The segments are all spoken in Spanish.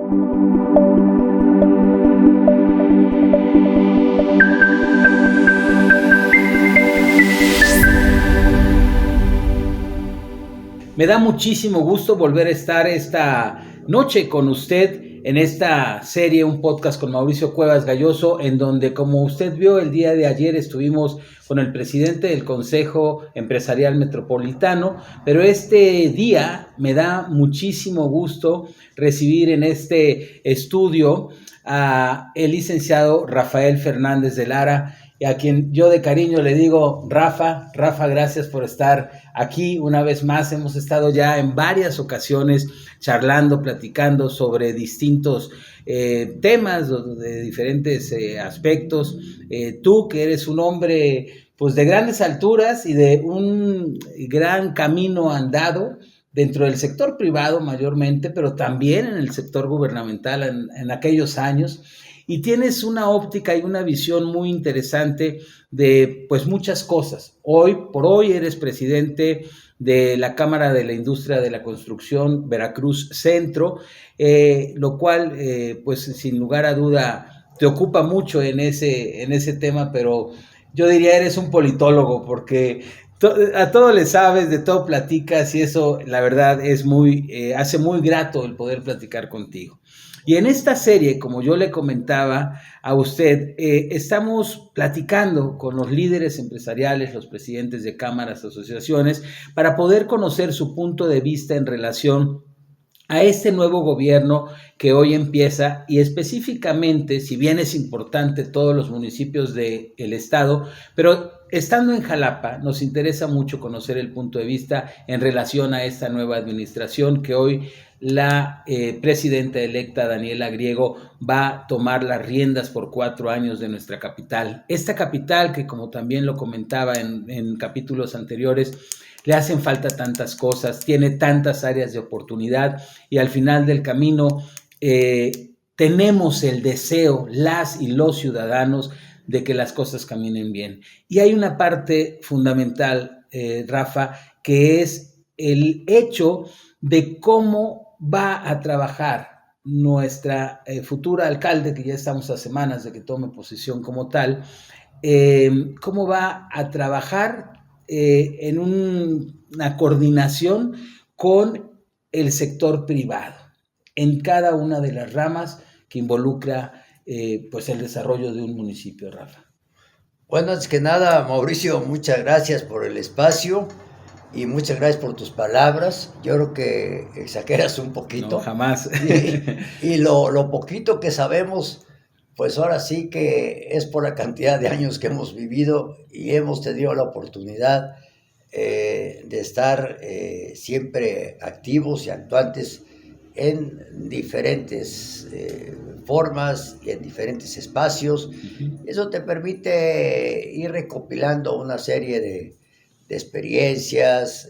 Me da muchísimo gusto volver a estar esta noche con usted en esta serie, un podcast con Mauricio Cuevas Gayoso, en donde, como usted vio, el día de ayer estuvimos con el presidente del Consejo Empresarial Metropolitano, pero este día me da muchísimo gusto recibir en este estudio a el licenciado Rafael Fernández de Lara, y a quien yo de cariño le digo, Rafa, gracias por estar aquí una vez más. Hemos estado ya en varias ocasiones charlando, platicando sobre distintos temas de diferentes aspectos. Tú, que eres un hombre pues de grandes alturas y de un gran camino andado dentro del sector privado mayormente, pero también en el sector gubernamental en aquellos años. Y tienes una óptica y una visión muy interesante de pues muchas cosas. Hoy por hoy eres presidente de la Cámara de la Industria de la Construcción Veracruz Centro, lo cual pues sin lugar a duda te ocupa mucho en ese tema, pero yo diría eres un politólogo porque a todo le sabes, de todo platicas, y eso la verdad es hace muy grato el poder platicar contigo. Y en esta serie, como yo le comentaba a usted, estamos platicando con los líderes empresariales, los presidentes de cámaras, asociaciones, para poder conocer su punto de vista en relación a este nuevo gobierno que hoy empieza, y específicamente, si bien es importante todos los municipios del estado, pero estando en Jalapa nos interesa mucho conocer el punto de vista en relación a esta nueva administración que hoy la presidenta electa Daniela Griego va a tomar las riendas por 4 años de nuestra capital. Esta capital que, como también lo comentaba en capítulos anteriores, le hacen falta tantas cosas, tiene tantas áreas de oportunidad, y al final del camino tenemos el deseo, las y los ciudadanos, de que las cosas caminen bien. Y hay una parte fundamental, Rafa, que es el hecho de cómo va a trabajar nuestra futura alcalde, que ya estamos a semanas de que tome posición como tal, cómo va a trabajar en una coordinación con el sector privado en cada una de las ramas que involucra pues el desarrollo de un municipio, Rafa. Bueno, antes que nada, Mauricio, muchas gracias por el espacio y muchas gracias por tus palabras. Yo creo que exageras un poquito. No, jamás. Y lo poquito que sabemos, pues ahora sí que es por la cantidad de años que hemos vivido y hemos tenido la oportunidad de estar siempre activos y actuantes en diferentes formas y en diferentes espacios. Uh-huh. Eso te permite ir recopilando una serie de experiencias,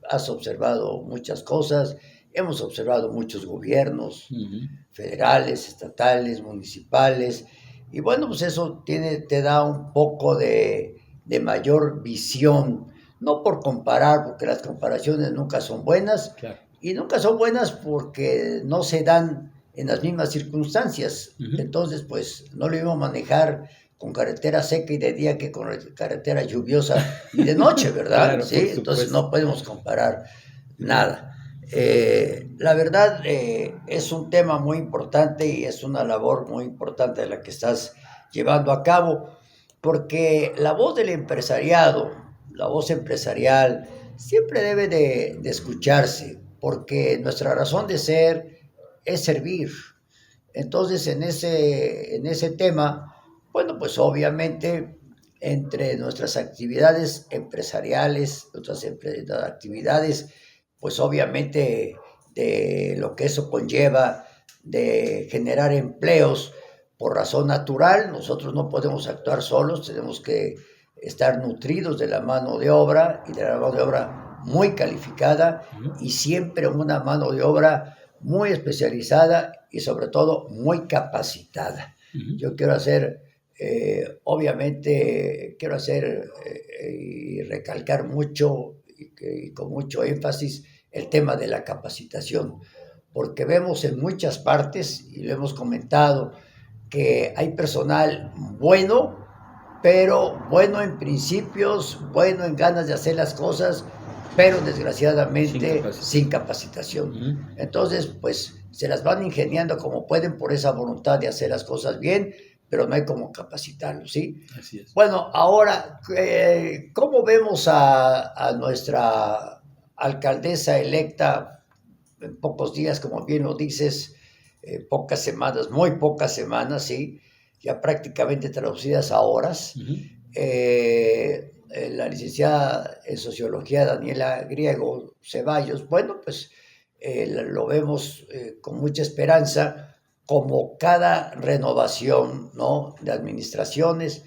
has observado muchas cosas, hemos observado muchos gobiernos, uh-huh, federales, estatales, municipales, y bueno, pues eso te da un poco de mayor visión, no por comparar, porque las comparaciones nunca son buenas, claro, y nunca son buenas porque no se dan en las mismas circunstancias. Uh-huh. Entonces, pues, no lo mismo manejar con carretera seca y de día que con carretera lluviosa y de noche, ¿verdad? Claro, ¿sí? Entonces no podemos comparar nada. La verdad es un tema muy importante y es una labor muy importante la que estás llevando a cabo, porque la voz del empresariado, la voz empresarial, siempre debe de escucharse, porque nuestra razón de ser es servir. Entonces, en ese tema, bueno, pues obviamente entre nuestras actividades empresariales, nuestras actividades, pues obviamente de lo que eso conlleva de generar empleos por razón natural, nosotros no podemos actuar solos, tenemos que estar nutridos de la mano de obra y de la mano de obra muy calificada y siempre una mano de obra muy especializada y sobre todo muy capacitada. Uh-huh. Yo quiero hacer, obviamente, y recalcar mucho y con mucho énfasis el tema de la capacitación, porque vemos en muchas partes, y lo hemos comentado, que hay personal bueno, pero bueno en principios, bueno en ganas de hacer las cosas, pero desgraciadamente sin capacitación. Uh-huh. Entonces, pues se las van ingeniando como pueden por esa voluntad de hacer las cosas bien, pero no hay como capacitarlos, ¿sí? Así es. Bueno, ahora, ¿cómo vemos a nuestra alcaldesa electa en pocos días, como bien lo dices, pocas semanas, muy pocas semanas, ¿sí? Ya prácticamente traducidas a horas? Uh-huh. La licenciada en Sociología Daniela Griego Ceballos, bueno, pues lo vemos con mucha esperanza, como cada renovación, ¿no?, de administraciones,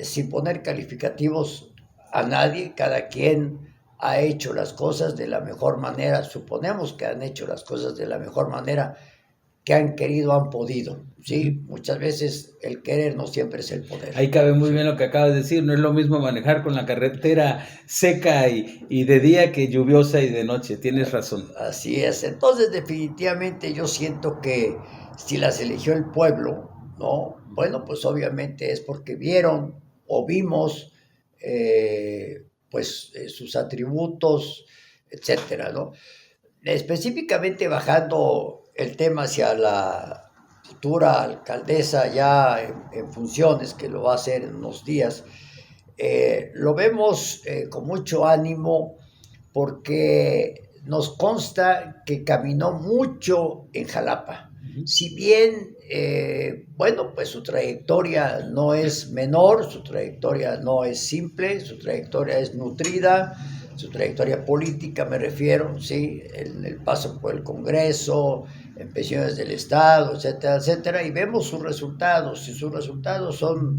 sin poner calificativos a nadie, cada quien ha hecho las cosas de la mejor manera, suponemos que han hecho las cosas de la mejor manera, que han querido, han podido, ¿sí? Muchas veces el querer no siempre es el poder. Ahí cabe muy bien lo que acabas de decir, no es lo mismo manejar con la carretera seca y de día que lluviosa y de noche, tienes razón. Así es, entonces definitivamente yo siento que si las eligió el pueblo, ¿no? Bueno, pues obviamente es porque vieron o vimos sus atributos, etcétera, ¿no? Específicamente bajando el tema hacia la futura alcaldesa ya en funciones, que lo va a hacer en unos días, lo vemos con mucho ánimo porque nos consta que caminó mucho en Jalapa. Si bien, pues su trayectoria no es menor, su trayectoria no es simple, su trayectoria es nutrida, su trayectoria política me refiero, ¿sí? El paso por el Congreso, en pensiones del Estado, etcétera, etcétera, y vemos sus resultados, y sus resultados son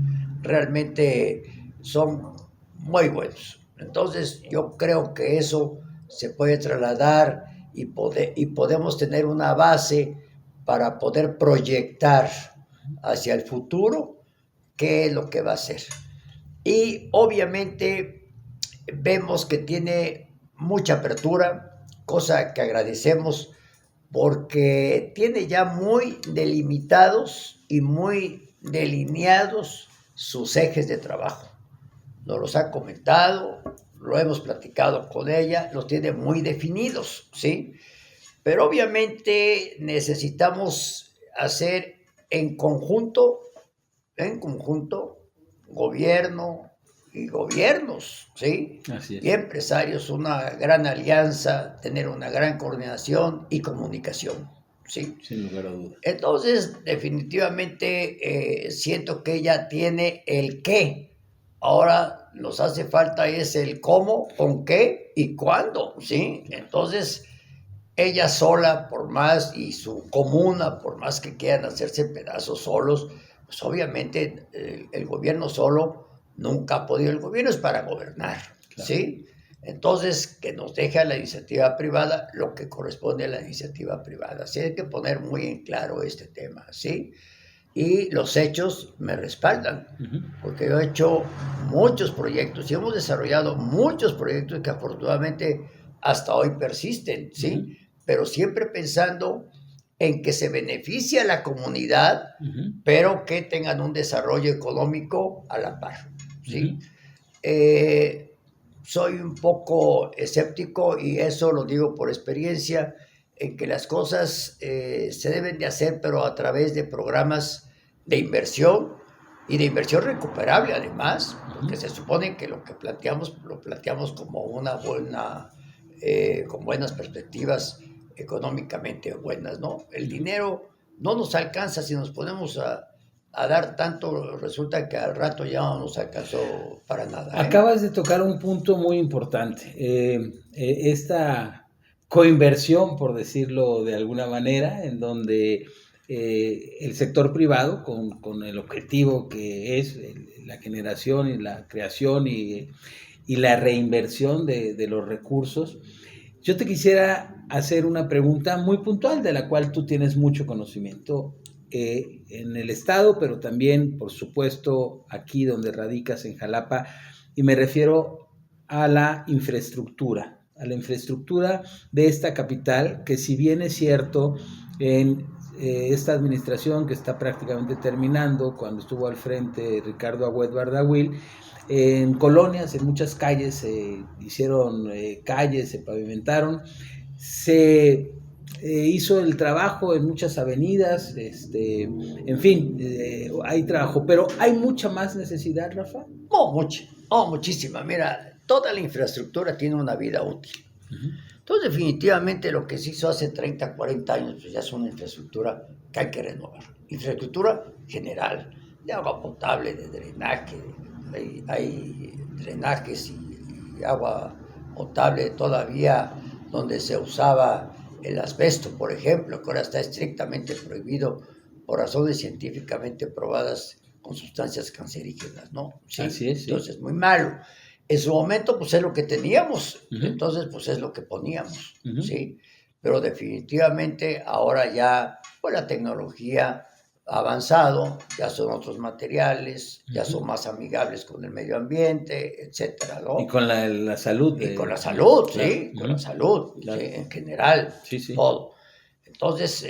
muy buenos. Entonces yo creo que eso se puede trasladar y podemos tener una base para poder proyectar hacia el futuro qué es lo que va a hacer. Y obviamente vemos que tiene mucha apertura, cosa que agradecemos porque tiene ya muy delimitados y muy delineados sus ejes de trabajo. Nos los ha comentado, lo hemos platicado con ella, los tiene muy definidos, ¿sí? Pero obviamente necesitamos hacer en conjunto, gobierno y gobiernos, ¿sí? Así es. Y empresarios, una gran alianza, tener una gran coordinación y comunicación, ¿sí? Sin lugar a dudas. Entonces, definitivamente siento que ella tiene el qué. Ahora nos hace falta es el cómo, con qué y cuándo, ¿sí? Entonces, ella sola, por más, y su comuna, por más que quieran hacerse pedazos solos, pues obviamente el gobierno solo nunca ha podido. El gobierno es para gobernar, claro, ¿sí? Entonces, que nos deje a la iniciativa privada lo que corresponde a la iniciativa privada. Así hay que poner muy en claro este tema, ¿sí? Y los hechos me respaldan, porque yo he hecho muchos proyectos y hemos desarrollado muchos proyectos que afortunadamente hasta hoy persisten, ¿sí? Pero siempre pensando en que se beneficie a la comunidad, pero que tengan un desarrollo económico a la par, ¿sí? Soy un poco escéptico, y eso lo digo por experiencia, en que las cosas se deben de hacer, pero a través de programas de inversión, y de inversión recuperable además, porque se supone que lo planteamos como una buena, con buenas perspectivas económicamente buenas, ¿no? El dinero no nos alcanza si nos ponemos a dar tanto, resulta que al rato ya no nos alcanzó para nada, ¿eh? Acabas de tocar un punto muy importante, esta coinversión, por decirlo de alguna manera, en donde el sector privado, con el objetivo que es la generación y la creación y la reinversión de los recursos. Yo te quisiera hacer una pregunta muy puntual, de la cual tú tienes mucho conocimiento en el estado, pero también, por supuesto, aquí donde radicas en Jalapa, y me refiero a la infraestructura, a la infraestructura de esta capital, que si bien es cierto, en esta administración que está prácticamente terminando, cuando estuvo al frente Ricardo Agüed Bardagüil, en colonias, en muchas calles se hicieron calles, se pavimentaron, se hizo el trabajo en muchas avenidas, en fin, hay trabajo, pero hay mucha más necesidad, Rafa. Muchísima. Mira, toda la infraestructura tiene una vida útil. Uh-huh. Entonces, definitivamente lo que se hizo hace 30, 40 años, pues ya es una infraestructura que hay que renovar. Infraestructura general, de agua potable, de drenaje, hay drenajes y agua potable todavía donde se usaba el asbesto, por ejemplo, que ahora está estrictamente prohibido por razones científicamente probadas con sustancias cancerígenas, ¿no? Sí, así es, sí. Entonces, muy malo. En su momento, pues es lo que teníamos, uh-huh. Entonces, pues es lo que poníamos, uh-huh. ¿Sí? Pero definitivamente ahora ya, pues la tecnología ha avanzado, ya son otros materiales, ya son más amigables con el medio ambiente, etcétera, ¿no? Y con la salud. Y con la salud, claro. Sí, con la salud, claro. ¿Sí? En general, sí. Todo. Entonces,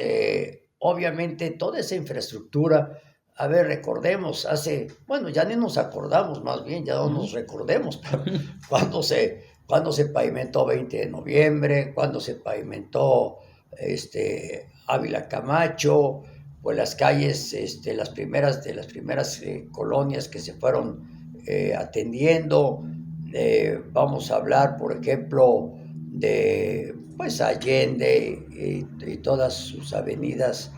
obviamente, toda esa infraestructura, a ver, recordemos, ya ni nos acordamos, más bien, ya no nos recordemos, pero cuando se pavimentó 20 de noviembre, cuando se pavimentó Ávila Camacho, pues las calles, las primeras colonias que se fueron atendiendo. Vamos a hablar, por ejemplo, de pues Allende y todas sus avenidas,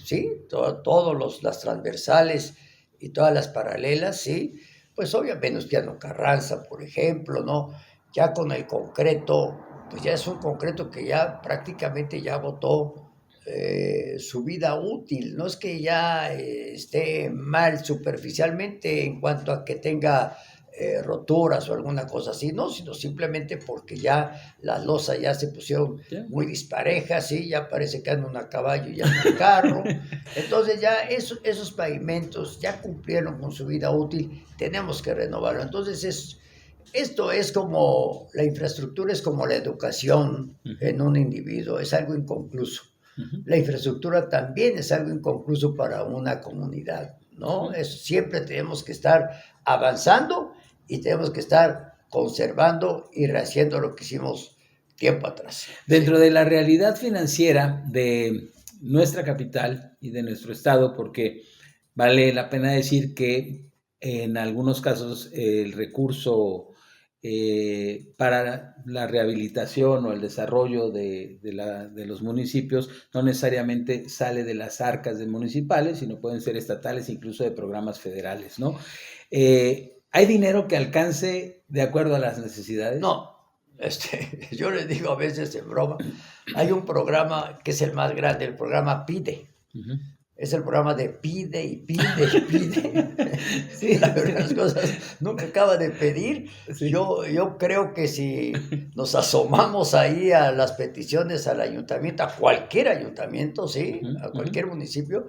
sí, todas las transversales y todas las paralelas, sí, pues obviamente Venustiano Carranza, por ejemplo, ¿no? Ya con el concreto, pues ya es un concreto que ya prácticamente ya agotó su vida útil. No es que ya esté mal superficialmente en cuanto a que tenga roturas o alguna cosa así, no, sino simplemente porque ya las losas ya se pusieron muy disparejas, ¿sí? Ya parece que andan a caballo y ya en un carro. Entonces ya esos pavimentos ya cumplieron con su vida útil, tenemos que renovarlo. Entonces esto es como, la infraestructura es como la educación en un individuo, es algo inconcluso. La infraestructura también es algo inconcluso para una comunidad, ¿no? Siempre tenemos que estar avanzando y tenemos que estar conservando y rehaciendo lo que hicimos tiempo atrás. Dentro de la realidad financiera de nuestra capital y de nuestro estado, porque vale la pena decir que en algunos casos el recurso para la rehabilitación o el desarrollo de los municipios no necesariamente sale de las arcas de municipales, sino pueden ser estatales, incluso de programas federales, ¿no? ¿Hay dinero que alcance de acuerdo a las necesidades? No. Yo les digo a veces en broma, hay un programa que es el más grande, el programa PIDE. Uh-huh. Es el programa de pide y pide y pide. Sí, la verdad, las cosas nunca acaba de pedir. Sí. Yo creo que si nos asomamos ahí a las peticiones al ayuntamiento, a cualquier ayuntamiento, sí, a cualquier municipio,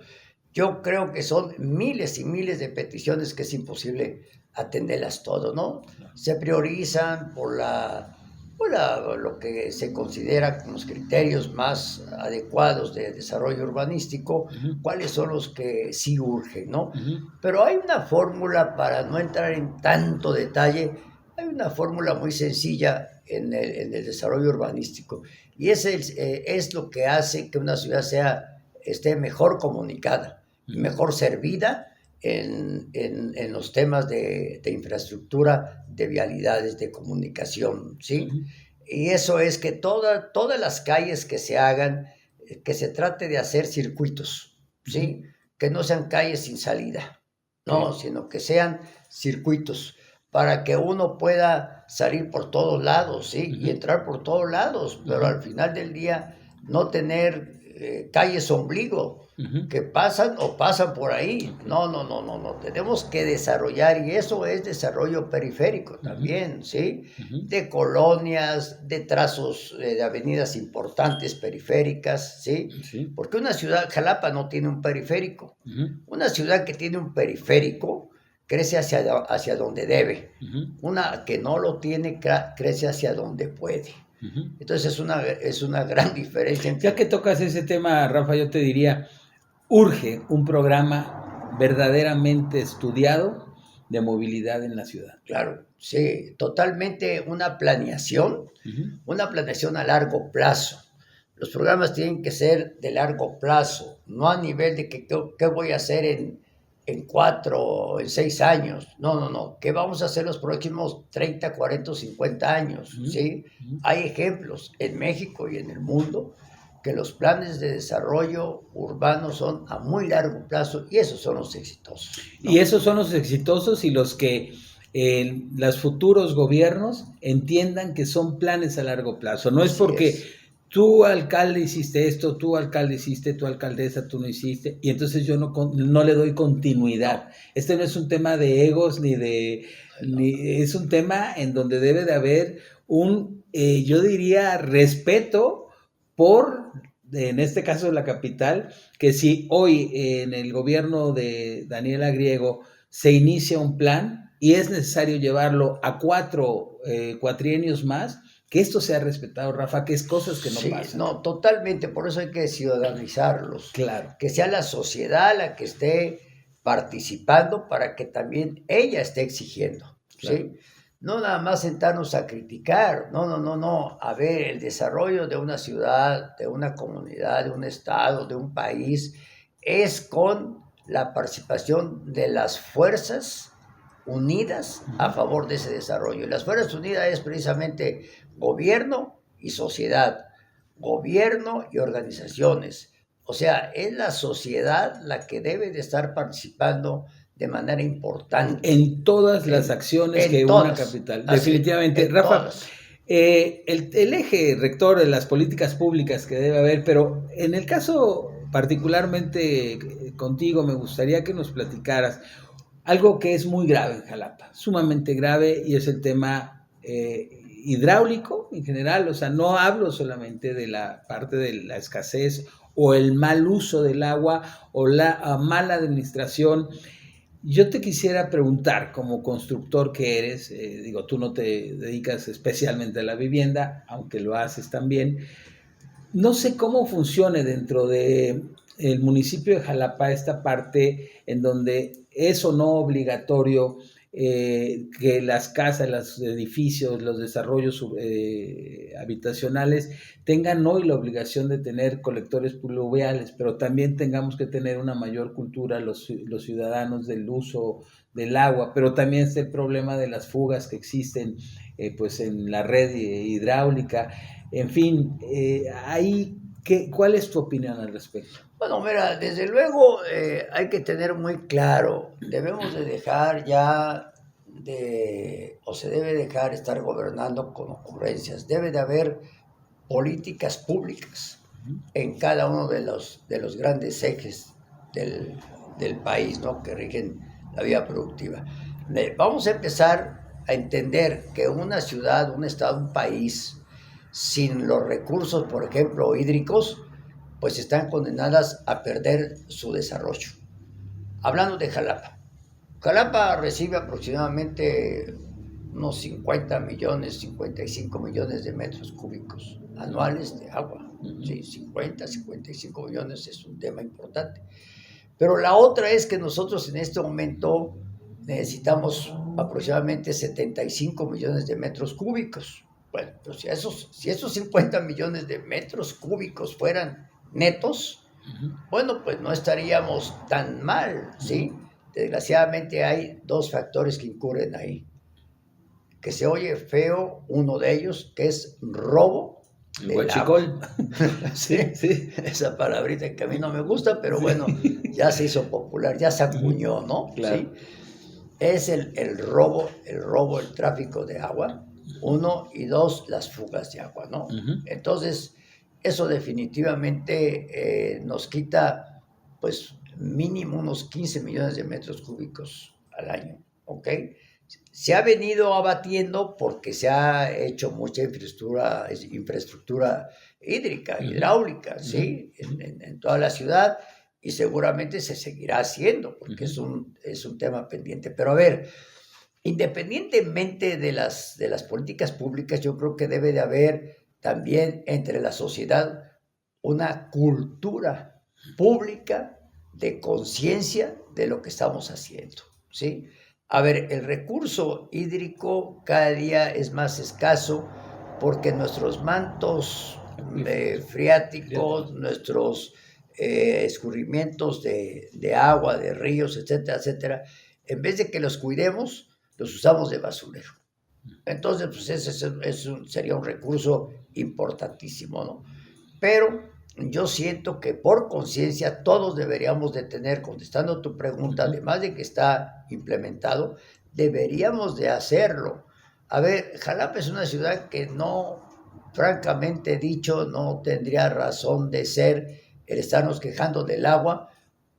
yo creo que son miles y miles de peticiones que es imposible atenderlas todo, ¿no? Se priorizan por lo que se considera como los criterios más adecuados de desarrollo urbanístico, cuáles son los que sí urgen, ¿no? Pero hay una fórmula, para no entrar en tanto detalle, hay una fórmula muy sencilla en el desarrollo urbanístico, y es lo que hace que una ciudad esté mejor comunicada, mejor servida en los temas de infraestructura, de vialidades, de comunicación, ¿sí? Y eso es que todas las calles que se hagan, que se trate de hacer circuitos, ¿sí? Que no sean calles sin salida, no, sino que sean circuitos para que uno pueda salir por todos lados, ¿sí? Y entrar por todos lados, pero al final del día no tener calles ombligo, que pasan por ahí. No. Tenemos que desarrollar, y eso es desarrollo periférico también, ¿sí? De colonias, de trazos de avenidas importantes periféricas, ¿sí? Porque una ciudad, Jalapa no tiene un periférico. Una ciudad que tiene un periférico crece hacia donde debe. Ujú. Una que no lo tiene, crece hacia donde puede. Ujú. Entonces es una gran diferencia entre... Ya que tocas ese tema, Rafa, yo te diría, urge un programa verdaderamente estudiado de movilidad en la ciudad. Claro, sí, totalmente Ujú. una planeación a largo plazo. Los programas tienen que ser de largo plazo, no a nivel de que qué voy a hacer en 4 o en 6 años. No, no, no. ¿Qué vamos a hacer los próximos 30, 40 o 50 años? Ujú. ¿Sí? Ujú. Hay ejemplos en México y en el mundo que los planes de desarrollo urbano son a muy largo plazo y esos son los exitosos, ¿no? Y esos son los exitosos y los que los futuros gobiernos entiendan que son planes a largo plazo. No es Así porque es. tú, alcalde, hiciste esto, tú, alcalde, hiciste, tú, alcaldesa, tú no hiciste, y entonces yo no le doy continuidad. Este no es un tema de egos es un tema en donde debe de haber yo diría, respeto por, en este caso, la capital, que si hoy en el gobierno de Daniela Griego se inicia un plan y es necesario llevarlo a cuatrienios más, que esto sea respetado, Rafa, que es cosas que no Sí, pasan. no, totalmente, por eso hay que ciudadanizarlos, Claro. que sea la sociedad la que esté participando para que también ella esté exigiendo, Claro. ¿sí? No nada más sentarnos a criticar, no, no, no, no, a ver, el desarrollo de una ciudad, de una comunidad, de un estado, de un país, es con la participación de las fuerzas unidas a favor de ese desarrollo. Y las fuerzas unidas es precisamente gobierno y sociedad, gobierno y organizaciones. O sea, es la sociedad la que debe de estar participando de manera importante. En todas las acciones que En una todas, capital, así, definitivamente. en Rafa, todas. el eje rector de las políticas públicas que debe haber, pero en el caso particularmente contigo, me gustaría que nos platicaras algo que es muy grave en Jalapa, sumamente grave, y es el tema hidráulico en general. O sea, no hablo solamente de la parte de la escasez o el mal uso del agua o la mala administración. Yo te quisiera preguntar, como constructor que eres, digo, tú no te dedicas especialmente a la vivienda, aunque lo haces también. No sé cómo funcione dentro de el municipio de Jalapa esta parte en donde es o no obligatorio que las casas, los edificios, los desarrollos habitacionales tengan hoy la obligación de tener colectores pluviales, pero también tengamos que tener una mayor cultura los ciudadanos del uso del agua, pero también está el problema de las fugas que existen pues en la red hidráulica. En fin, ¿cuál es tu opinión al respecto? Bueno, mira, desde luego hay que tener muy claro, debemos de dejar ya o se debe dejar estar gobernando con ocurrencias, debe de haber políticas públicas en cada uno de los grandes ejes del país, ¿no? Que rigen la vida productiva. Vamos a empezar a entender que una ciudad, un estado, un país, sin los recursos, por ejemplo, hídricos, pues están condenadas a perder su desarrollo. Hablando de Jalapa. Jalapa recibe aproximadamente unos 50 millones, 55 millones de metros cúbicos anuales de agua. Sí, 50, 55 millones es un tema importante. Pero la otra es que nosotros en este momento necesitamos aproximadamente 75 millones de metros cúbicos. Bueno, pues si esos 50 millones de metros cúbicos fueran netos, bueno, pues no estaríamos tan mal, ¿sí? Desgraciadamente hay dos factores que incurren ahí. Que se oye feo, uno de ellos, que es robo El del agua. huachicol. Sí, sí, esa palabrita que a mí no me gusta, pero bueno, ya se hizo popular, ya se acuñó, ¿no? Claro. Sí. Es el robo, el tráfico de agua, uno, y dos, las fugas de agua, ¿no? Entonces, eso definitivamente nos quita, pues, mínimo unos 15 millones de metros cúbicos al año, ¿ok? Se ha venido abatiendo porque se ha hecho mucha infraestructura hídrica, hidráulica, ¿sí? En toda la ciudad, y seguramente se seguirá haciendo, porque es un tema pendiente. Pero a ver, independientemente de las políticas públicas, yo creo que debe de haber también entre la sociedad una cultura pública de conciencia de lo que estamos haciendo, ¿sí? A ver, el recurso hídrico cada día es más escaso porque nuestros mantos freáticos, nuestros escurrimientos de agua, de ríos, etcétera, etcétera, en vez de que los cuidemos, los usamos de basurero. Entonces, pues ese sería un recurso importantísimo, ¿no? Pero yo siento que por conciencia todos deberíamos de tener, contestando tu pregunta, además de que está implementado, deberíamos de hacerlo. A ver, Jalapa es una ciudad que no, francamente dicho, no tendría razón de ser el estarnos quejando del agua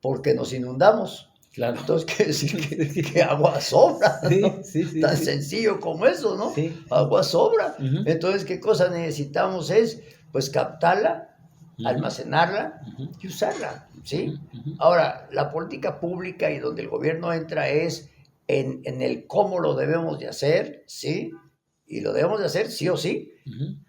porque nos inundamos. Claro. Entonces quiere decir que agua sobra, ¿no? Sí, Tan sencillo como eso, ¿no? Sí. Agua sobra. Entonces, ¿qué cosa necesitamos? Es, pues, captarla, almacenarla y usarla, ¿sí? Ahora, la política pública y donde el gobierno entra es en el cómo lo debemos de hacer, ¿sí? Y lo debemos de hacer sí o sí.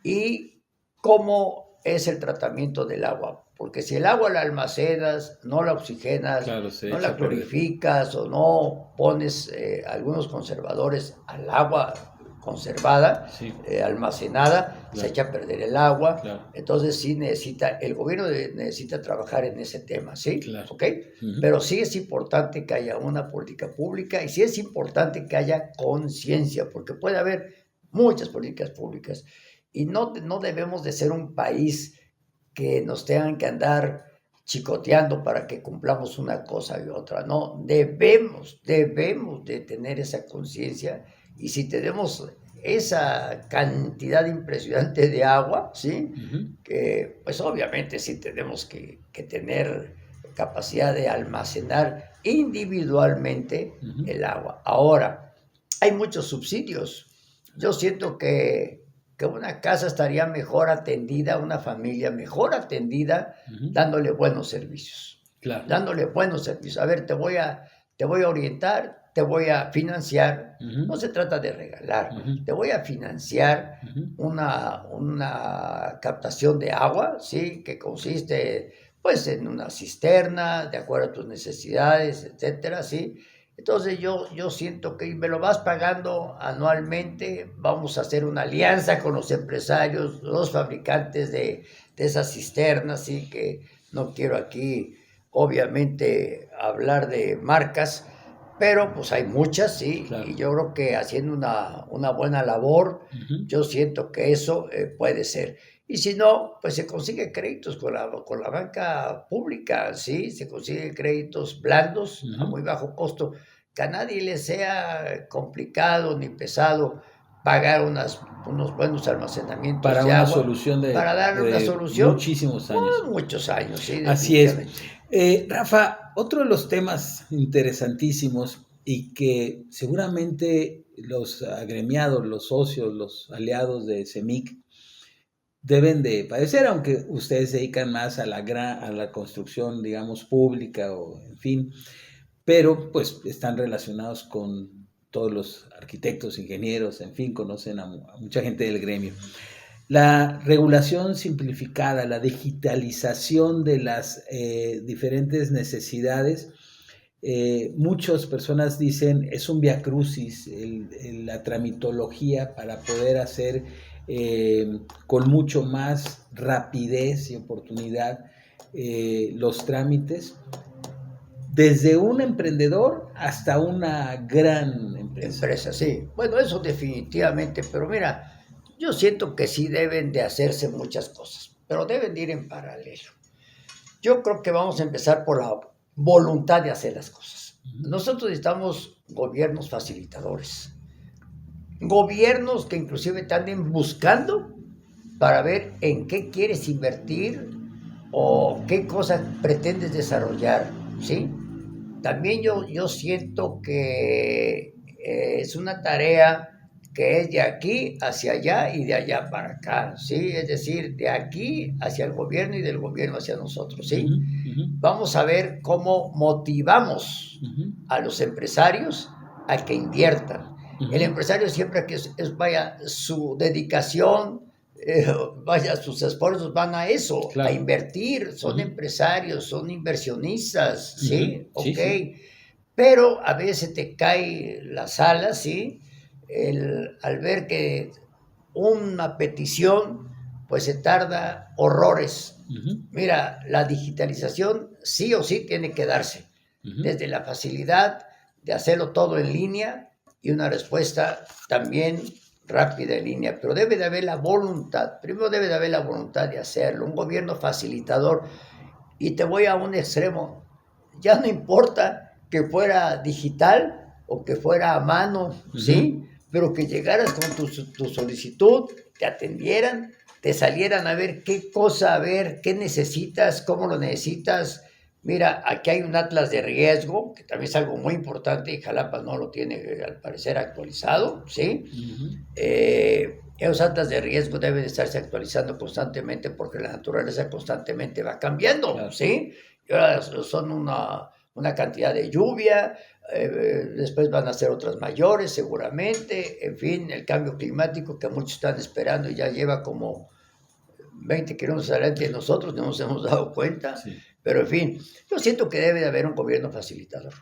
Y cómo es el tratamiento del agua. Porque si el agua la almacenas, no la oxigenas, claro, no la clorificas o no pones algunos conservadores al agua conservada, almacenada, claro, se echa a perder el agua. Claro. Entonces sí el gobierno necesita trabajar en ese tema, ¿sí? Claro. ¿Ok? Pero sí es importante que haya una política pública y sí es importante que haya conciencia, porque puede haber muchas políticas públicas y no debemos de ser un país que nos tengan que andar chicoteando para que cumplamos una cosa y otra. No, debemos de tener esa conciencia, y si tenemos esa cantidad impresionante de agua, ¿sí? Que pues obviamente sí tenemos que tener capacidad de almacenar individualmente el agua. Ahora, hay muchos subsidios. Yo siento que una casa estaría mejor atendida, una familia mejor atendida, dándole buenos servicios. Claro. Dándole buenos servicios. A ver, te voy a orientar, te voy a financiar. No se trata de regalar. Te voy a financiar una captación de agua, ¿sí? Que consiste, pues, en una cisterna, de acuerdo a tus necesidades, etcétera, ¿sí? Entonces yo siento que me lo vas pagando anualmente, vamos a hacer una alianza con los empresarios, los fabricantes de esas cisternas, ¿sí? Que no quiero aquí, obviamente, hablar de marcas, pero pues hay muchas, ¿sí? Claro. Y yo creo que haciendo una buena labor, yo siento que eso puede ser. Y si no, pues se consigue créditos con la banca pública, ¿sí? Se consigue créditos blandos a muy bajo costo, que a nadie le sea complicado ni pesado pagar unos buenos almacenamientos para de una agua, solución para darle una solución. Muchísimos años. Muchos años, sí. Así es. Rafa, otro de los temas interesantísimos y que seguramente los agremiados, los socios, los aliados de CEMIC deben de padecer, aunque ustedes se dedican más a la construcción, digamos, pública o en fin, pero pues están relacionados con todos los arquitectos, ingenieros, en fin, conocen a mucha gente del gremio. La regulación simplificada, la digitalización de las diferentes necesidades, muchas personas dicen es un viacrucis la tramitología para poder hacer con mucho más rapidez y oportunidad los trámites, desde un emprendedor hasta una gran empresa. Sí. Bueno, eso definitivamente, pero mira, yo siento que sí deben de hacerse muchas cosas, pero deben de ir en paralelo. Yo creo que vamos a empezar por la voluntad de hacer las cosas. Nosotros necesitamos gobiernos facilitadores, gobiernos que inclusive te anden buscando para ver en qué quieres invertir o qué cosas pretendes desarrollar, ¿sí? También yo siento que es una tarea que es de aquí hacia allá y de allá para acá, ¿sí? Es decir, de aquí hacia el gobierno y del gobierno hacia nosotros, ¿sí? Vamos a ver cómo motivamos a los empresarios a que inviertan. El empresario siempre que vaya, su dedicación, vaya, sus esfuerzos van a eso, claro, a invertir. Son empresarios, son inversionistas, ¿sí? Ok. Sí. Pero a veces te cae las alas, ¿sí? Al ver que una petición, pues se tarda horrores. Mira, la digitalización sí o sí tiene que darse. Desde la facilidad de hacerlo todo en línea y una respuesta también rápida en línea, pero debe de haber la voluntad, primero debe de haber la voluntad de hacerlo, un gobierno facilitador. Y te voy a un extremo, ya no importa que fuera digital o que fuera a mano, ¿sí? Pero que llegaras con tu solicitud, te atendieran, te salieran a ver qué cosa, a ver qué necesitas, cómo lo necesitas. Mira, aquí hay un atlas de riesgo, que también es algo muy importante, y Jalapa no lo tiene, al parecer, actualizado, ¿sí? Esos atlas de riesgo deben estarse actualizando constantemente porque la naturaleza constantemente va cambiando, claro, ¿sí? Y ahora son una cantidad de lluvia, después van a ser otras mayores seguramente, en fin, el cambio climático que muchos están esperando ya lleva como 20 kilómetros adelante de nosotros, no nos hemos dado cuenta, sí. Pero en fin, yo siento que debe de haber un gobierno facilitador,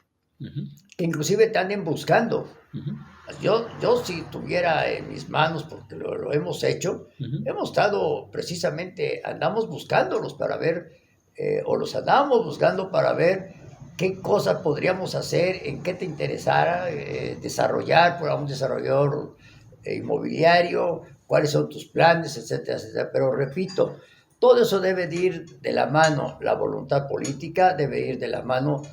que inclusive te anden buscando. Yo si tuviera en mis manos, porque lo hemos hecho, hemos estado precisamente, andamos buscándolos para ver, o los andamos buscando para ver qué cosas podríamos hacer, en qué te interesara desarrollar para un desarrollador inmobiliario, cuáles son tus planes, etcétera, etcétera. Pero repito, todo eso debe de ir de la mano, la voluntad política debe ir de la mano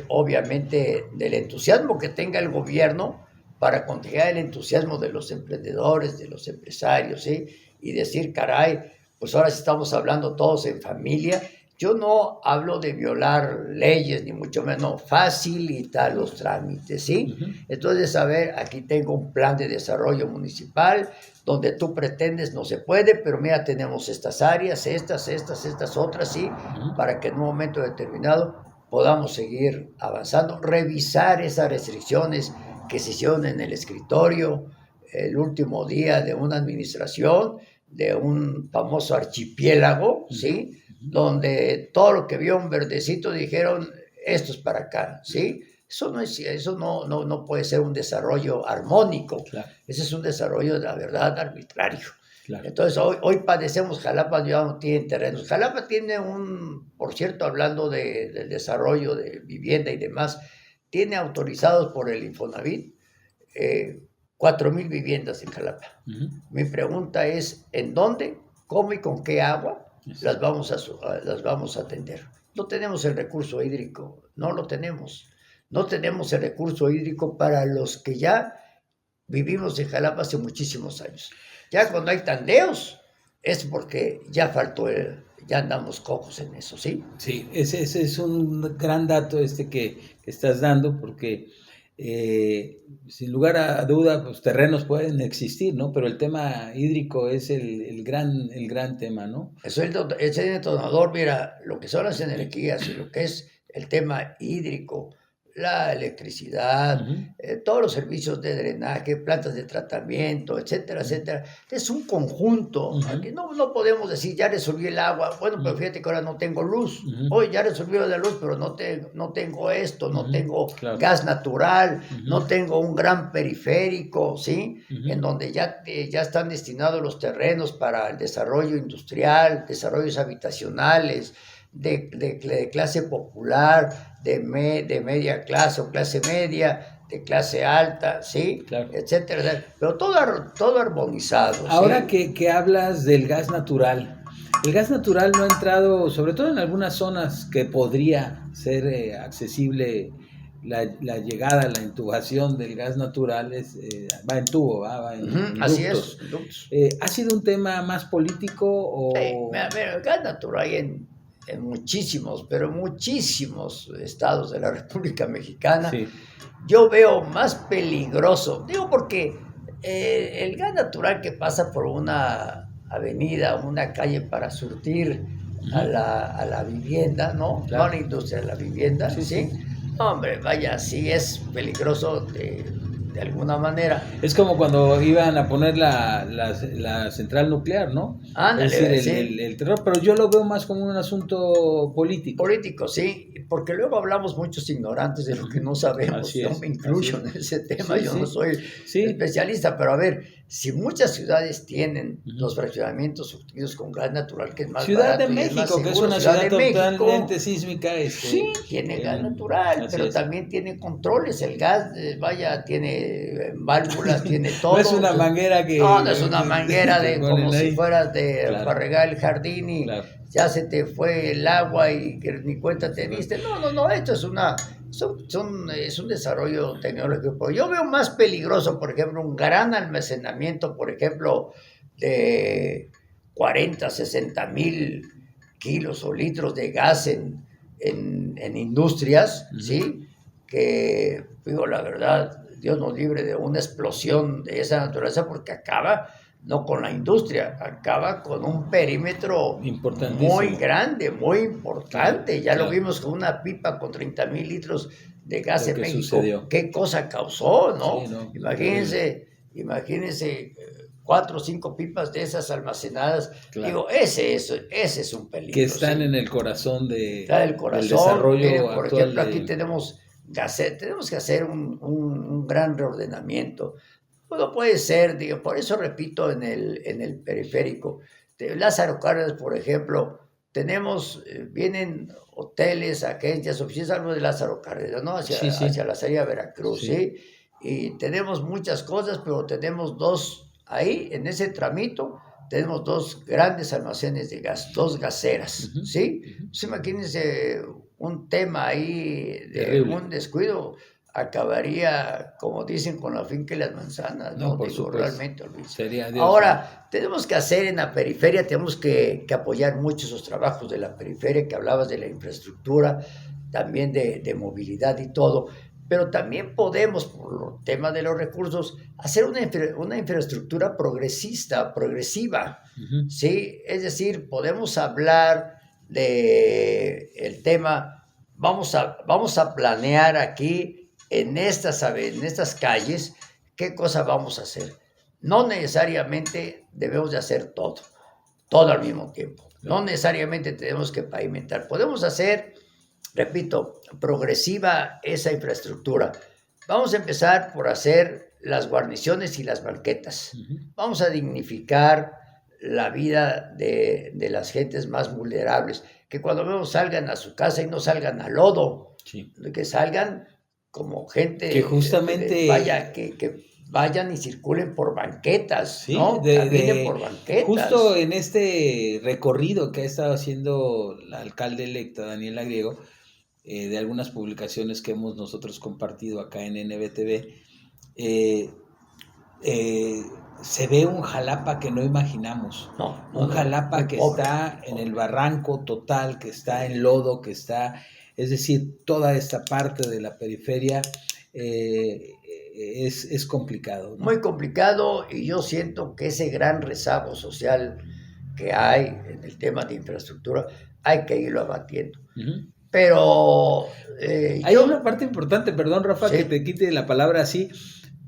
obviamente, del entusiasmo que tenga el gobierno para contagiar el entusiasmo de los emprendedores, de los empresarios, ¿sí? Y decir, caray, pues ahora sí estamos hablando todos en familia. Yo no hablo de violar leyes, ni mucho menos facilitar los trámites, ¿sí? Entonces, a ver, aquí tengo un plan de desarrollo municipal, donde tú pretendes no se puede, pero mira, tenemos estas áreas, estas otras, ¿sí? Para que en un momento determinado podamos seguir avanzando, revisar esas restricciones que se hicieron en el escritorio el último día de una administración, de un famoso archipiélago, ¿sí? Donde todo lo que vio un verdecito dijeron, esto es para acá, ¿sí? Eso no puede ser un desarrollo armónico, claro. Ese es un desarrollo, de la verdad, arbitrario. Claro. Entonces, hoy padecemos, Jalapa ya no tiene terrenos. Jalapa tiene por cierto, hablando del desarrollo de vivienda y demás, tiene autorizados por el Infonavit 4,000 viviendas en Jalapa. Mi pregunta es, ¿en dónde, cómo y con qué agua las vamos a atender? No tenemos el recurso hídrico, no lo tenemos. No tenemos el recurso hídrico para los que ya vivimos en Jalapa hace muchísimos años. Ya cuando hay tandeos es porque ya faltó ya andamos cojos en eso, ¿sí? Sí, ese es un gran dato que estás dando, porque sin lugar a duda, pues terrenos pueden existir, ¿no? Pero el tema hídrico es el gran tema, ¿no? Eso es el detonador, mira, lo que son las energías y lo que es el tema hídrico, la electricidad, todos los servicios de drenaje, plantas de tratamiento, etcétera, etcétera. Es un conjunto. Aquí no podemos decir, ya resolví el agua. Bueno, pero fíjate que ahora no tengo luz. Hoy ya resolví la luz, pero no tengo esto, no tengo gas natural, no tengo un gran periférico, ¿sí? En donde ya están destinados los terrenos para el desarrollo industrial, desarrollos habitacionales, de clase popular, de media clase o clase media, de clase alta, ¿sí? Claro. Etcétera, pero todo armonizado. Ahora ¿sí? que hablas del gas natural, el gas natural no ha entrado, sobre todo en algunas zonas que podría ser accesible la llegada, la intubación del gas natural, va en tubo, va en ductos. Así es. ¿Ha sido un tema más político o...? Mira, el gas natural hay en muchísimos estados de la República Mexicana. Sí. Yo veo más peligroso, digo porque El gas natural que pasa por una avenida, una calle para surtir a la vivienda, ¿no? Claro. No a la industria, a la vivienda, Sí, ¿sí? sí. Hombre, vaya, sí es peligroso de alguna manera. Es como cuando iban a poner la central nuclear, ¿no? Es decir, Ándale, sí. el terror, pero yo lo veo más como un asunto político. Político, sí, porque luego hablamos muchos ignorantes de lo que no sabemos. Así Yo es, me incluyo así es. en ese tema, Sí, yo sí, no soy sí. especialista, pero a ver, si muchas ciudades tienen Ujú. los fraccionamientos surtidos con gas natural, que es más Ciudad de barato y es más México, que es seguro, una Ciudad ciudad de México, totalmente sísmica, sí, tiene gas natural, así pero es. también tiene controles. El gas, vaya, tiene válvulas, tiene No todo. es una O sea, manguera no es una manguera que de como ponen si ahí. fueras Claro, para regar el jardín y claro. ya se te fue el agua y que ni cuenta te diste. No, esto es es un desarrollo tecnológico. Pero yo veo más peligroso, por ejemplo, un gran almacenamiento, por ejemplo, de 40, 60 mil kilos o litros de gas en industrias, Ujú. ¿sí? Que, digo, la verdad, Dios nos libre de una explosión de esa naturaleza porque acaba no con la industria, acaba con un perímetro muy Importantísimo. grande, muy importante. Ya lo Claro. vimos con una pipa con 30,000 litros de gas Lo en que México. sucedió. ¿Qué cosa causó, no? Sí, no, Imagínense 4 o 5 pipas de esas almacenadas. claro. Digo, ese es un peligro. Que están ¿sí? en el corazón Está del del corazón. desarrollo Miren, por actual. ejemplo, aquí tenemos que hacer un gran reordenamiento. No puede ser, digo, por eso repito en el periférico. De Lázaro Cárdenas, por ejemplo, vienen hoteles, agencias, oficinas, algo de Lázaro Cárdenas, ¿no? Sí, sí. Hacia la salida de Veracruz, Sí. ¿sí? Y tenemos muchas cosas, pero tenemos ahí, en ese tramito, tenemos 2 grandes almacenes de gas, 2 gaseras, Ujú, ¿sí? ujú. Pues imagínense un tema ahí de Terrible. un descuido, acabaría, como dicen, con la finca y las manzanas, ¿no? No, por Digo, supuesto. realmente, Luis. Sería Dios. Ahora, tenemos que hacer en la periferia, tenemos que apoyar mucho esos trabajos de la periferia, que hablabas de la infraestructura, también de movilidad y todo, pero también podemos, por el tema de los recursos, hacer una infraestructura progresiva, Ujú. ¿sí? Es decir, podemos hablar de el tema, vamos a planear aquí en estas calles qué cosa vamos a hacer. No necesariamente debemos de hacer todo al mismo tiempo. No necesariamente tenemos que pavimentar. Podemos hacer, repito, progresiva esa infraestructura. Vamos a empezar por hacer las guarniciones y las banquetas. Ujú. Vamos a dignificar la vida de las gentes más vulnerables. Que cuando vemos salgan a su casa y no salgan al lodo. Sí. Que salgan como gente, Que justamente que vayan y circulen por banquetas, sí, ¿no? Caminen por banquetas. justo en este recorrido que ha estado haciendo la alcalde electa, Daniela Griego, de algunas publicaciones que hemos nosotros compartido acá en NBTV, se ve un Jalapa que no imaginamos. Un Jalapa que pobre, está en el barranco total, que está en lodo, es decir, toda esta parte de la periferia es complicado, ¿no? Muy complicado, y yo siento que ese gran rezago social que hay en el tema de infraestructura hay que irlo abatiendo. Uh-huh. Pero hay una parte importante, perdón Rafa, ¿sí? Que te quite la palabra así,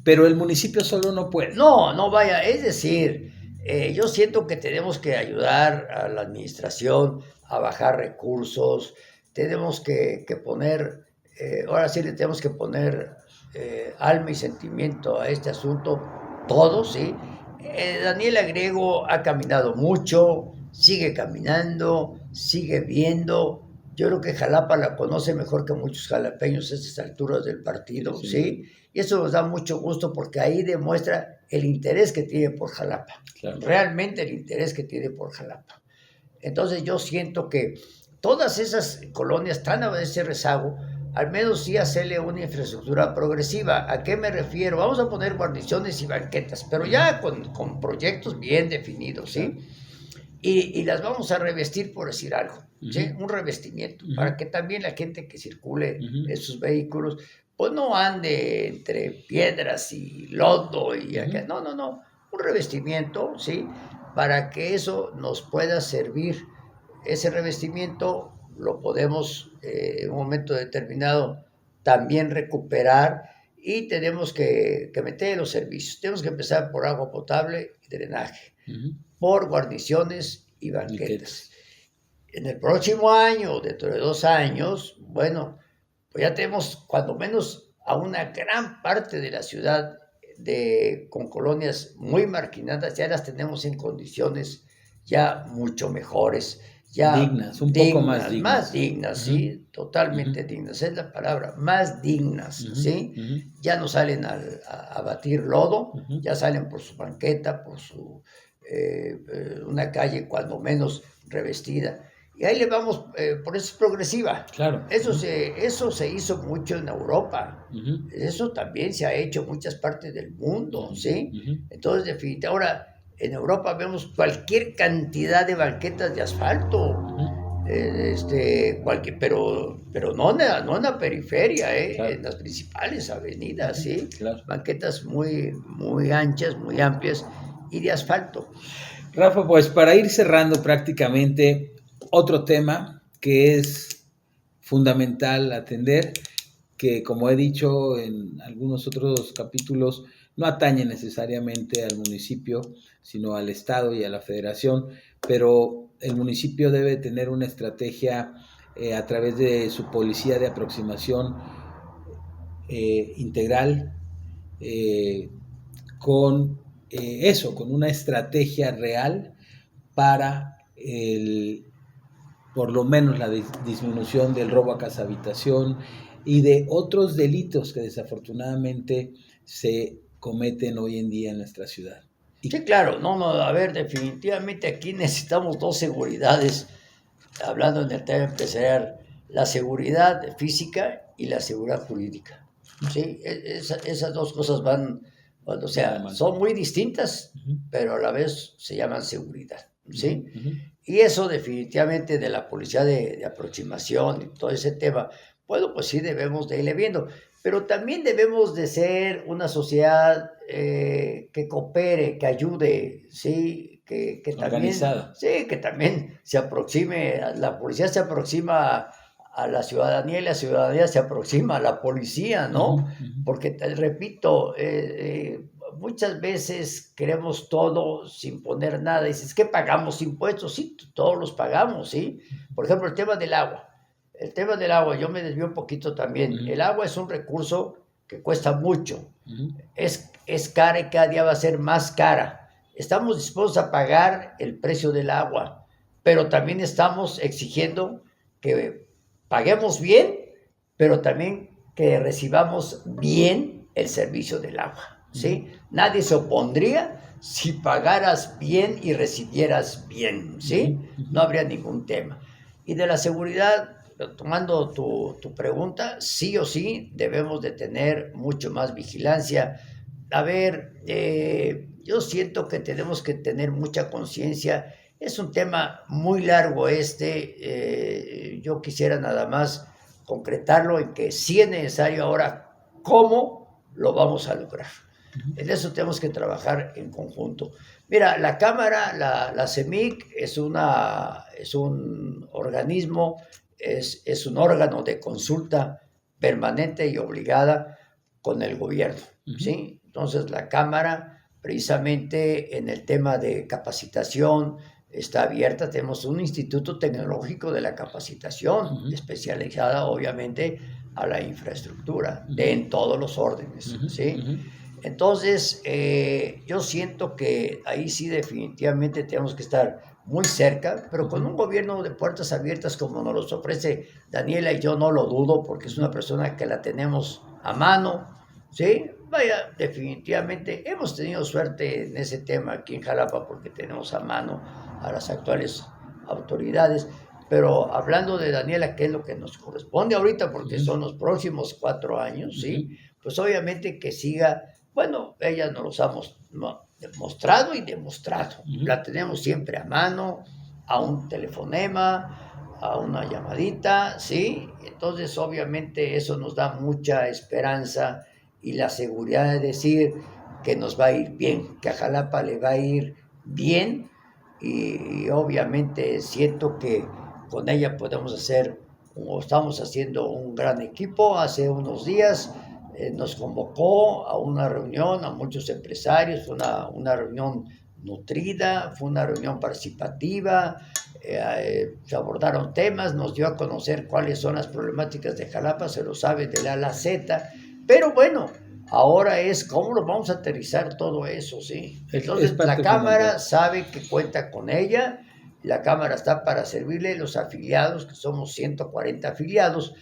pero el municipio solo no puede. No vaya, es decir, yo siento que tenemos que ayudar a la administración a bajar recursos, tenemos que poner, ahora sí le tenemos que poner alma y sentimiento a este asunto, todos, ¿sí? Daniela Griego ha caminado mucho, sigue caminando, sigue viendo. Yo creo que Jalapa la conoce mejor que muchos jalapeños a estas alturas del partido, ¿sí? Y eso nos da mucho gusto porque ahí demuestra el interés que tiene por Jalapa. Claro. Realmente el interés que tiene por Jalapa. Entonces yo siento que todas esas colonias están a ese rezago, al menos sí hacerle una infraestructura progresiva. ¿A qué me refiero? Vamos a poner guarniciones y banquetas, pero ya con proyectos bien definidos, ¿sí? Y las vamos a revestir, por decir algo, ¿sí? Un revestimiento, para que también la gente que circule en sus vehículos pues no ande entre piedras y lodo y acá. No, un revestimiento, ¿sí? Para que eso nos pueda servir. Ese revestimiento lo podemos en un momento determinado también recuperar y tenemos que meter los servicios. Tenemos que empezar por agua potable y drenaje, por guarniciones y banquetas. En el próximo año, dentro de 2 años, bueno, pues ya tenemos cuando menos a una gran parte de la ciudad con colonias muy marginadas, ya las tenemos en condiciones ya mucho mejores, ya dignas, un poco más dignas. Más dignas, sí, totalmente dignas, es la palabra, más dignas, ¿sí? Ya no salen a batir lodo, ya salen por su banqueta, por su una calle cuando menos revestida. Y ahí le vamos, por eso es progresiva. Claro. Eso se hizo mucho en Europa. Eso también se ha hecho en muchas partes del mundo, ¿sí? Entonces, definitivamente, ahora en Europa vemos cualquier cantidad de banquetas de asfalto, pero no en la periferia, claro. En las principales avenidas, ¿sí? Claro. Banquetas muy, muy anchas, muy amplias y de asfalto. Rafa, pues para ir cerrando prácticamente, otro tema que es fundamental atender, que como he dicho en algunos otros capítulos, no atañe necesariamente al municipio, sino al Estado y a la Federación, pero el municipio debe tener una estrategia a través de su policía de aproximación integral, con una estrategia real para por lo menos la disminución del robo a casa habitación y de otros delitos que desafortunadamente se cometen hoy en día en nuestra ciudad. Sí, claro, a ver, definitivamente aquí necesitamos 2 seguridades, hablando en el tema empresarial, la seguridad física y la seguridad jurídica. Sí, esas 2 cosas o sea, son muy distintas, pero a la vez se llaman seguridad, ¿sí? Y eso definitivamente de la policía de aproximación y todo ese tema, bueno, pues sí debemos de irle viendo, pero también debemos de ser una sociedad que coopere, que ayude, ¿sí? Que también, sí, que también se aproxime, la policía se aproxima a la ciudadanía y la ciudadanía se aproxima a la policía, ¿no? Porque, te repito, muchas veces queremos todo sin poner nada. Dices, ¿qué pagamos impuestos? Sí, todos los pagamos, ¿sí? Por ejemplo, el tema del agua. El tema del agua, yo me desvío un poquito también. El agua es un recurso que cuesta mucho. Es cara y cada día va a ser más cara. Estamos dispuestos a pagar el precio del agua, pero también estamos exigiendo que paguemos bien, pero también que recibamos bien el servicio del agua, ¿sí? Nadie se opondría si pagaras bien y recibieras bien, ¿sí? No habría ningún tema. Y de la seguridad, tomando tu pregunta, sí o sí debemos de tener mucho más vigilancia. A ver, yo siento que tenemos que tener mucha conciencia. Es un tema muy largo yo quisiera nada más concretarlo en que sí es necesario ahora cómo lo vamos a lograr. En eso tenemos que trabajar en conjunto. Mira, la Cámara, la CEMIC es un organismo, es un órgano de consulta permanente y obligada con el gobierno, ¿sí? Entonces la Cámara, precisamente en el tema de capacitación, está abierta. Tenemos un instituto tecnológico de la capacitación, especializada obviamente a la infraestructura, en todos los órdenes, ¿sí? Entonces, yo siento que ahí sí definitivamente tenemos que estar muy cerca, pero con un gobierno de puertas abiertas como nos los ofrece Daniela, y yo no lo dudo porque es una persona que la tenemos a mano, ¿sí? Vaya, definitivamente hemos tenido suerte en ese tema aquí en Jalapa porque tenemos a mano a las actuales autoridades, pero hablando de Daniela, que es lo que nos corresponde ahorita porque son los próximos 4 años, ¿sí? Pues obviamente que siga. Bueno, ella nos los ha mostrado y demostrado. La tenemos siempre a mano, a un telefonema, a una llamadita, ¿sí? Entonces, obviamente, eso nos da mucha esperanza y la seguridad de decir que nos va a ir bien, que a Jalapa le va a ir bien y obviamente siento que con ella podemos hacer, o estamos haciendo un gran equipo. Hace unos días nos convocó a una reunión a muchos empresarios, fue una reunión nutrida, fue una reunión participativa, se abordaron temas, nos dio a conocer cuáles son las problemáticas de Jalapa, se lo sabe de la A a la Z, pero bueno, ahora es cómo lo vamos a aterrizar todo eso, ¿sí? Entonces la Cámara sabe que cuenta con ella, la Cámara está para servirle, los afiliados, que somos 140 afiliados,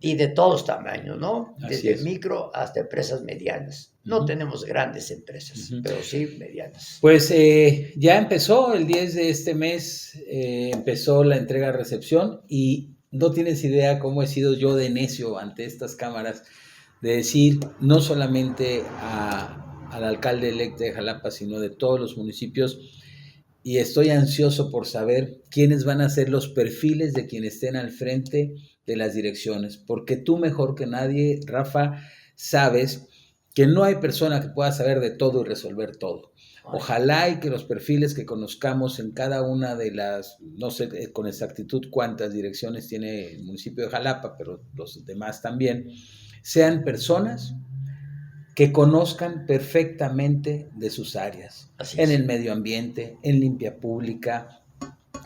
y de todos tamaños, ¿no? Desde micro hasta empresas medianas. No tenemos grandes empresas, pero sí medianas. Pues ya empezó el 10 de este mes, empezó la entrega-recepción y no tienes idea cómo he sido yo de necio ante estas cámaras, de decir no solamente al alcalde electo de Jalapa, sino de todos los municipios, y estoy ansioso por saber quiénes van a ser los perfiles de quienes estén al frente de las direcciones, porque tú mejor que nadie, Rafa, sabes que no hay persona que pueda saber de todo y resolver todo. Ojalá y que los perfiles que conozcamos en cada una de las, no sé con exactitud cuántas direcciones tiene el municipio de Jalapa, pero los demás también, sean personas que conozcan perfectamente de sus áreas, en el medio ambiente, en limpia pública,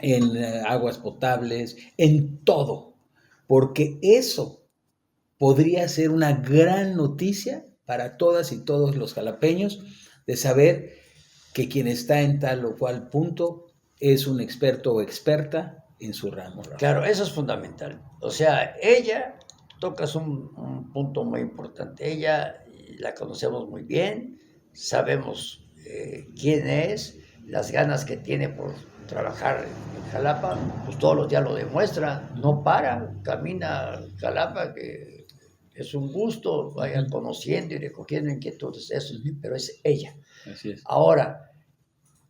en aguas potables, en todo, porque eso podría ser una gran noticia para todas y todos los jalapeños, de saber que quien está en tal o cual punto es un experto o experta en su ramo. Claro, eso es fundamental. O sea, ella tocas un punto muy importante. Ella la conocemos muy bien, sabemos quién es, las ganas que tiene por trabajar en Jalapa, pues todos los días lo demuestra, no para, camina Jalapa, que es un gusto, vayan conociendo y recogiendo inquietudes, eso, pero es ella. Así es. Ahora,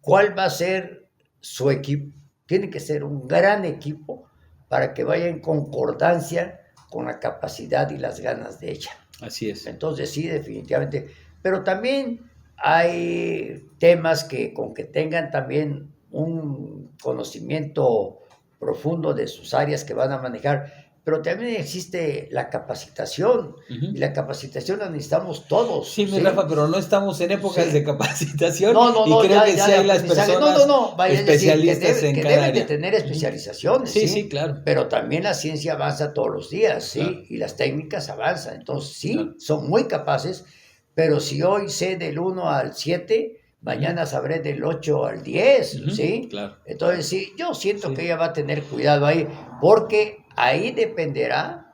¿cuál va a ser su equipo? Tiene que ser un gran equipo para que vaya en concordancia con la capacidad y las ganas de ella. Así es. Entonces sí, definitivamente. Pero también hay temas que con que tengan también un conocimiento profundo de sus áreas que van a manejar, pero también existe la capacitación, y la capacitación la necesitamos todos. Sí, mi Rafa, pero no estamos en épocas de capacitación. No, y creo que sí hay las personas especialistas en que cada deben área. de tener especializaciones. Sí, claro. Pero también la ciencia avanza todos los días, ¿sí? Claro. Y las técnicas avanzan. Entonces, sí, Claro. son muy capaces, pero si hoy sé del 1 al 7, mañana sabré del 8 al 10, ¿sí? Claro. Entonces, sí, yo siento que ella va a tener cuidado ahí, porque ahí dependerá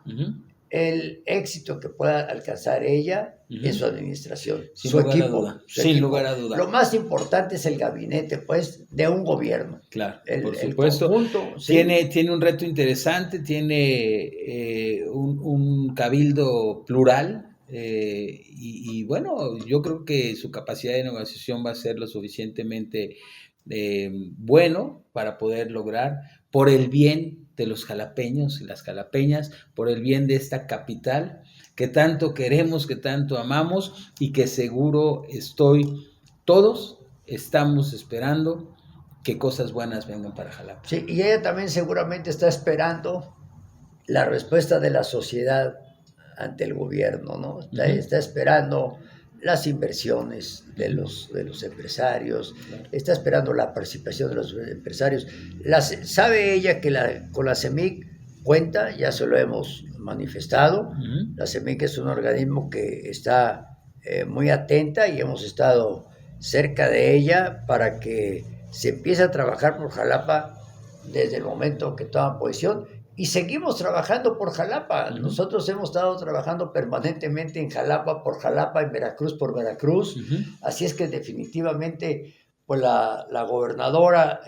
el éxito que pueda alcanzar ella en su administración, Sin su lugar equipo. a duda. Sin lugar a duda. Lo más importante es el gabinete, pues, de un gobierno. Claro, por supuesto. Conjunto, ¿sí? Tiene un reto interesante, tiene un cabildo plural. Y bueno, yo creo que su capacidad de negociación va a ser lo suficientemente bueno para poder lograr, por el bien de los jalapeños y las jalapeñas, por el bien de esta capital que tanto queremos, que tanto amamos y que seguro todos estamos esperando que cosas buenas vengan para Jalapa. Sí, y ella también seguramente está esperando la respuesta de la sociedad ante el gobierno, ¿no? Está esperando las inversiones de los empresarios, está esperando la participación de los empresarios. Sabe ella que con la CEMIC cuenta, ya se lo hemos manifestado. La CEMIC es un organismo que está muy atenta y hemos estado cerca de ella para que se empiece a trabajar por Jalapa desde el momento que toman posición. Y seguimos trabajando por Jalapa. Nosotros hemos estado trabajando permanentemente en Jalapa por Jalapa, en Veracruz por Veracruz. Así es que definitivamente pues la gobernadora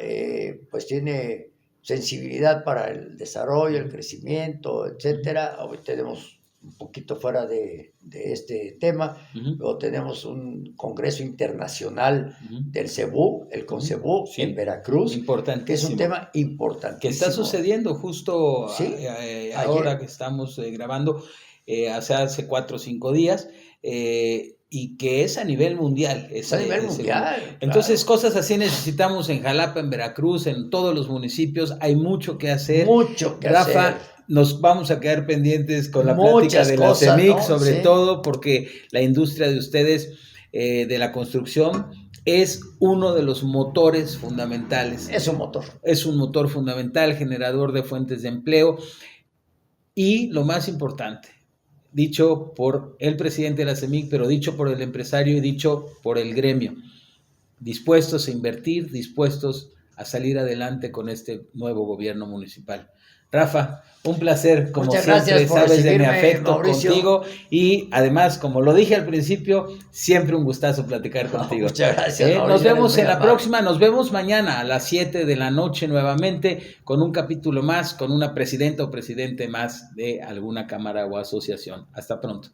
pues tiene sensibilidad para el desarrollo, el crecimiento, etcétera. Hoy tenemos un poquito fuera de este tema. Luego tenemos un congreso internacional del CEBU, el CONCEBU, en Veracruz, que es un tema importantísimo. Que está sucediendo justo ahora que estamos grabando, hace 4 o 5 días, y que es a nivel mundial. Es a nivel mundial. Claro. Entonces, cosas así necesitamos en Jalapa, en Veracruz, en todos los municipios. Hay mucho que hacer. Mucho que hacer. Rafa, nos vamos a quedar pendientes con la plática de la CEMIC, ¿no? Sobre todo porque la industria de ustedes, de la construcción, es uno de los motores fundamentales. Es un motor. Es un motor fundamental, generador de fuentes de empleo. Y lo más importante, dicho por el presidente de la CEMIC, pero dicho por el empresario y dicho por el gremio, dispuestos a invertir, dispuestos a salir adelante con este nuevo gobierno municipal. Rafa, un placer, como muchas siempre, gracias por sabes de mi afecto, Mauricio, contigo, y además, como lo dije al principio, siempre un gustazo platicar contigo. Muchas gracias, Nos vemos en la próxima, nos vemos mañana a las 7 de la noche nuevamente, con un capítulo más, con una presidenta o presidente más de alguna cámara o asociación. Hasta pronto.